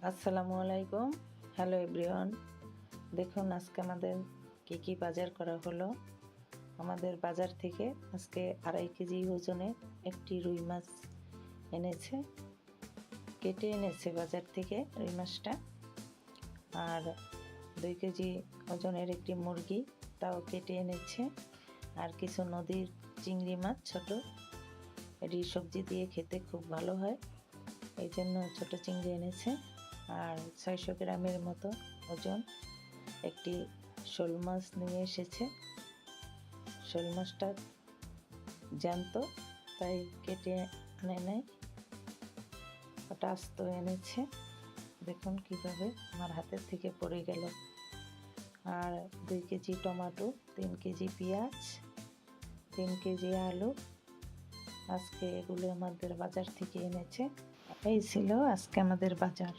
আসসালামু আলাইকুম। Hello everyone. দেখুন আজকে আমাদের কি বাজার করা হলো। আমাদের বাজার থেকে আজকে 2.5 কেজি ওজনের একটি রুই মাছ এনেছে, কেটে এনেছে বাজার থেকে রুই মাছটা। আর 2 কেজি ওজনের একটি মুরগি, তাও কেটে এনেছে। আর কিছু নদীর চিংড়ি মাছ ছোট, এটি সবজি দিয়ে খেতে খুব ভালো হয়, এই জন্য ছোট চিংড়ি এনেছে। আর 600 গ্রামের মতো ওজন একটি শোল মাছ নিয়ে এসেছে। শোল মাছটা জ্যান্ত, তাই কেটে আনে নাই, ওটা আস্ত এনেছে। দেখুন কিভাবে আমার হাতের থেকে পড়ে গেল। আর 2 কেজি টমেটো, 3 কেজি পেঁয়াজ, 3 কেজি আলু, আজকে এগুলো আমাদের বাজার থেকে এনেছে। এই ছিল আজকে আমাদের বাজার।